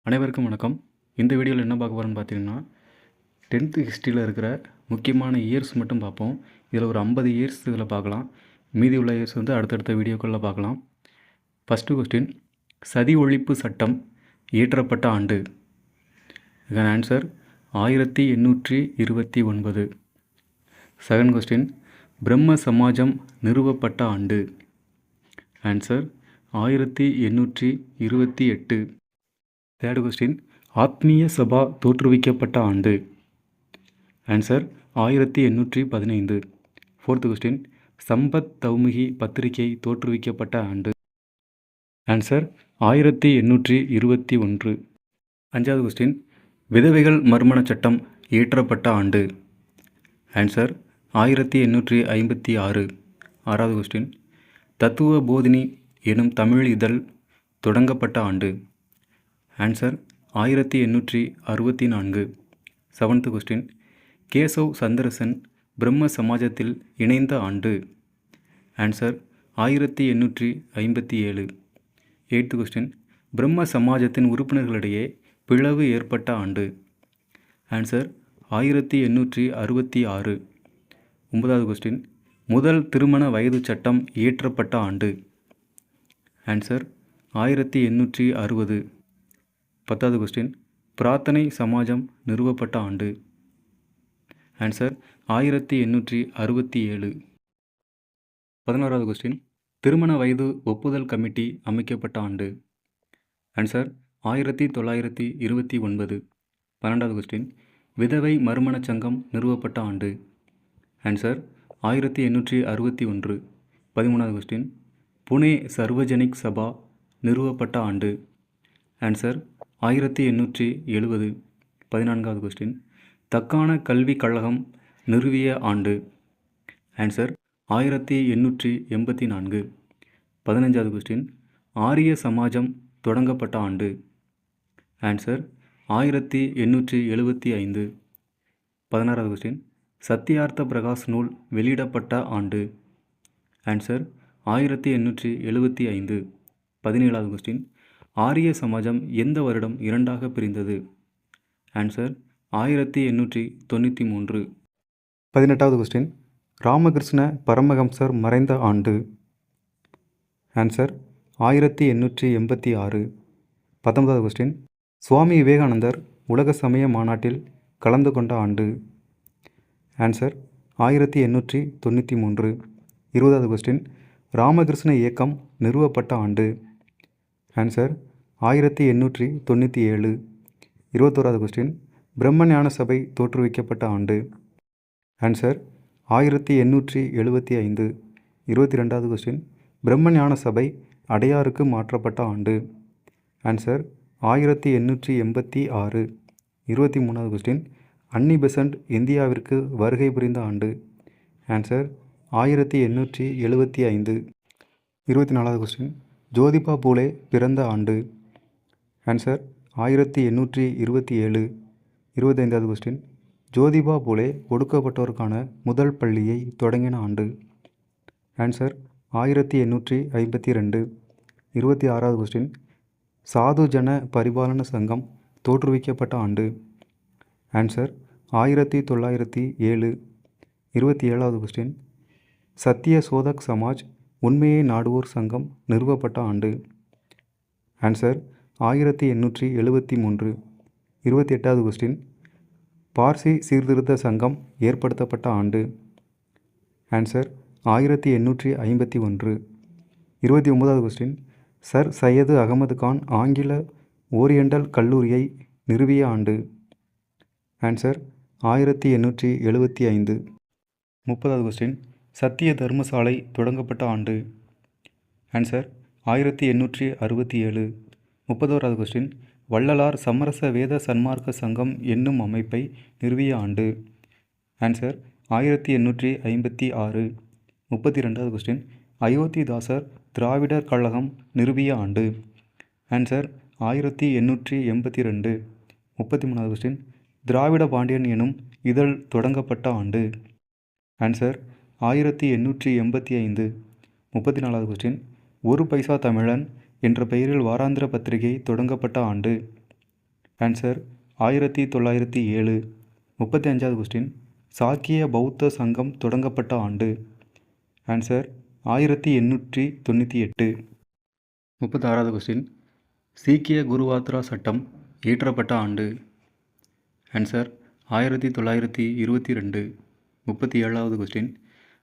அனைவருக்கும் வணக்கம். இந்த வீடியோவில் என்ன பார்க்க போகிறோன்னு பார்த்தீங்கன்னா, 10th ஹிஸ்ட்ரியில் இருக்கிற முக்கியமான இயர்ஸ் மட்டும் பார்ப்போம். இதில் ஒரு 50 இயர்ஸ் இதில் பார்க்கலாம். மீதி உள்ள இயர்ஸ் வந்து அடுத்தடுத்த வீடியோக்களில் பார்க்கலாம். ஃபஸ்ட்டு கொஸ்டின், சதி ஒழிப்பு சட்டம் இயற்றப்பட்ட ஆண்டு. இதன் ஆன்சர் 1829. செகண்ட் கொஸ்டின், பிரம்ம சமாஜம் நிறுவப்பட்ட ஆண்டு. ஆன்சர் 1828. தேர்ட் கொஸ்டின், ஆத்மீய சபா தோற்றுவிக்கப்பட்ட ஆண்டு. ஆன்சர் 1815. ஃபோர்த் கொஸ்டின், சம்பத் தௌமுகி பத்திரிகை தோற்றுவிக்கப்பட்ட ஆண்டு. ஆன்சர் 1821. அஞ்சாவது கொஸ்டின், விதவைகள் மறுமண சட்டம் இயற்றப்பட்ட ஆண்டு. ஆன்சர் 1856. ஆறாவது கொஸ்டின், தத்துவ போதினி எனும் தமிழ் இதழ் தொடங்கப்பட்ட ஆண்டு. Answer 1864. Seventh question, Keshav Chandrasen பிரம்ம சமாஜத்தில் இணைந்த ஆண்டு. ஆன்சர் 1857. எய்த் கொஸ்டின், பிரம்ம சமாஜத்தின் உறுப்பினர்களிடையே பிளவு ஏற்பட்ட ஆண்டு. ஆன்சர் 1866. ஒன்பதாவது கொஸ்டின், முதல் திருமண வயது சட்டம் இயற்றப்பட்ட ஆண்டு. ஆன்சர் 1860. 10வது கொஸ்டின், பிரார்த்தனை சமாஜம் நிறுவப்பட்ட ஆண்டு. ஆன்சர் 1867. 11வது கொஸ்டின், திருமண வயது ஒப்புதல் கமிட்டி அமைக்கப்பட்ட ஆண்டு. ஆன்சர் 1929. 12வது கொஸ்டின், விதவை மறுமண சங்கம் நிறுவப்பட்ட ஆண்டு. ஆன்சர் 1861. 13வது கொஸ்டின், புனே சர்வஜனிக் சபா நிறுவப்பட்ட ஆண்டு. ஆன்சர் 1870. 14வது கொஸ்டின், தக்கான கல்விக் கழகம் நிறுவிய ஆண்டு. ஆன்சர் 1884. 15வது கொஸ்டின், ஆரிய சமாஜம் தொடங்கப்பட்ட ஆண்டு. ஆன்சர் 1875. 16வது கொஸ்டின், சத்யார்த்த பிரகாஷ் நூல் வெளியிடப்பட்ட ஆண்டு. ஆன்சர் 1875. 17வது கொஸ்டின், ஆரிய சமாஜம் எந்த வருடம் இரண்டாக பிரிந்தது. ஆன்சர் 1893. 18வது கொஸ்டின், ராமகிருஷ்ண பரமஹம்சர் மறைந்த ஆண்டு. ஆன்சர் 1886. 19வது கொஸ்டின், சுவாமி விவேகானந்தர் உலக சமய மாநாட்டில் கலந்து கொண்ட ஆண்டு. ஆன்சர் 1893. 20வது கொஸ்டின், ராமகிருஷ்ண இயக்கம் நிறுவப்பட்ட ஆண்டு. ஆன்சர் 1897. 21வது கொஸ்டின், பிரம்ம ஞான சபை தோற்றுவிக்கப்பட்ட ஆண்டு. ஆன்சர் 1875. 22வது கொஸ்டின், பிரம்ம ஞான சபை அடையாருக்கு மாற்றப்பட்ட ஆண்டு. ஆன்சர் 1886. 23வது கொஸ்டின், அன்னி பெசன்ட் இந்தியாவிற்கு வருகை புரிந்த ஆண்டு. ஆன்சர் 1875. 24வது கொஸ்டின், ஜோதிபா பூலே பிறந்த ஆண்டு. ஆன்சர் 1827. 25வது கொஸ்டின், ஜோதிபா பூலே ஒடுக்கப்பட்டோருக்கான முதல் பள்ளியை தொடங்கின ஆண்டு. ஆன்சர் 1852. 26வது கொஸ்டின், சாது ஜன பரிபாலன சங்கம் தோற்றுவிக்கப்பட்ட ஆண்டு. ஆன்சர் 1907. 27வது கொஸ்டின், சத்திய சோதக் சமாஜ் உண்மையை நாடுவோர் சங்கம் நிறுவப்பட்ட ஆண்டு. ஆன்சர் 1873. 28வது கொஸ்டின், பார்சி சீர்திருத்த சங்கம் ஏற்படுத்தப்பட்ட ஆண்டு. ஆன்சர் 1851. 29வது கொஸ்டின், சர் சையது அகமது கான் ஆங்கில ஓரியண்டல் கல்லூரியை நிறுவிய ஆண்டு. ஆன்சர் 1875. 30வது கொஸ்டின், சத்திய தர்மசாலை தொடங்கப்பட்ட ஆண்டு. ஆன்சர் 1867. 31வது கொஸ்டின், வள்ளலார் சமரச வேத சன்மார்க்க சங்கம் என்னும் அமைப்பை நிறுவிய ஆண்டு. ஆன்சர் 1856. 32வது கொஸ்டின், அயோத்திதாசர் திராவிடர் கழகம் நிறுவிய ஆண்டு. ஆன்சர் 1882. 33வது கொஸ்டின், திராவிட பாண்டியன் எனும் இதழ் தொடங்கப்பட்ட ஆண்டு. ஆன்சர் 1885. 34வது கொஸ்டின், ஒரு பைசா தமிழன் என்ற பெயரில் வாராந்திர பத்திரிகை தொடங்கப்பட்ட ஆண்டு. ஆன்சர் 1907. 35வது கொஸ்டின். சாக்கிய பௌத்த சங்கம் தொடங்கப்பட்ட ஆண்டு. ஆன்சர் 1898. 36வது கொஸ்டின். சீக்கிய குருவாத்ரா சட்டம் இயற்றப்பட்ட ஆண்டு. ஆன்சர் 1922. 37வது கொஸ்டின்.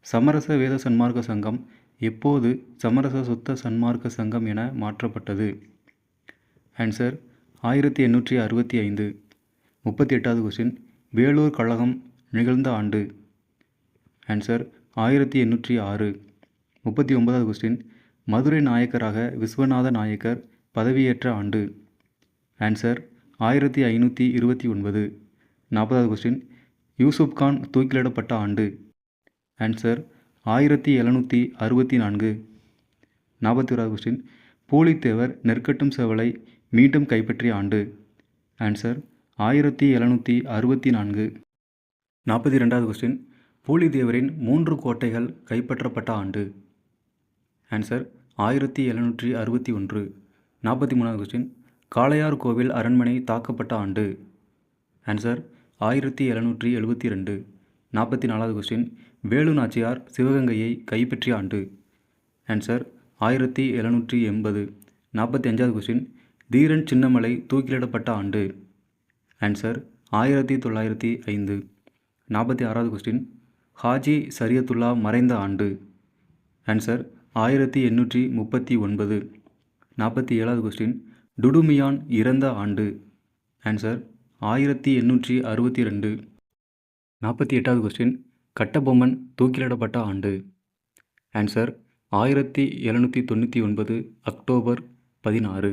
சமரச வேத சன்மார்க்க சங்கம் எப்போது சமரச சுத்த சன்மார்க்க சங்கம் என மாற்றப்பட்டது. ஆன்சர் 1865. 38வது கொஸ்டின். வேலூர் கழகம் நிகழ்ந்த ஆண்டு. ஆன்சர் 1806. 39வது கொஸ்டின். மதுரை நாயக்கராக விஸ்வநாத நாயக்கர் பதவியேற்ற ஆண்டு. ஆன்சர் 1529. 40வது கொஸ்டின். யூசுப்கான் தூக்கிலிடப்பட்ட ஆண்டு. ஆன்சர் 1764. 41வது கொஸ்டின். பூலித்தேவர் நெற்கட்டும் சேவலை மீண்டும் கைப்பற்றிய ஆண்டு. ஆன்சர் 1764. 42வது கொஸ்டின். பூலித்தேவரின் 3 கோட்டைகள் கைப்பற்றப்பட்ட ஆண்டு. ஆன்சர் 1761. 43வது கொஸ்டின். காளையார் கோவில் அரண்மனை தாக்கப்பட்ட ஆண்டு. ஆன்சர் 1772. 44வது கொஸ்டின். வேலு நாச்சியார் சிவகங்கையை கைப்பற்றிய ஆண்டு. ஆன்சர் 1780. 45வது கொஸ்டின். தீரன் சின்னமலை தூக்கிலிடப்பட்ட ஆண்டு. ஆன்சர் 1905. 46வது கொஸ்டின். ஹாஜி சரியத்துல்லா மறைந்த ஆண்டு. ஆன்சர் 1839. 47வது கொஸ்டின். டுடுமியான் இறந்த ஆண்டு. ஆன்சர் 1862. 48வது கொஸ்டின். கட்டபொம்மன் தூக்கிலிடப்பட்ட ஆண்டு. Answer 1799 October 16.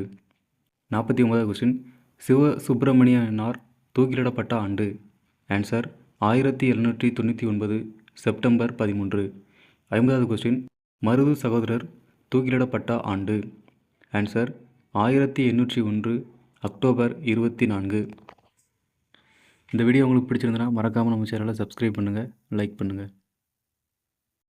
49வது கொஸ்டின். சிவசுப்பிரமணியனார் தூக்கிலிடப்பட்ட ஆண்டு. Answer 1799 September 13. 50வது கொஸ்டின். மருது சகோதரர் தூக்கிலிடப்பட்ட ஆண்டு. Answer 1801 October 24. இந்த வீடியோ உங்களுக்கு பிடிச்சிருந்தனா மறக்காமல் நம்ம சேனலை சப்ஸ்கிரைப் பண்ணுங்கள், லைக் பண்ணுங்கள்.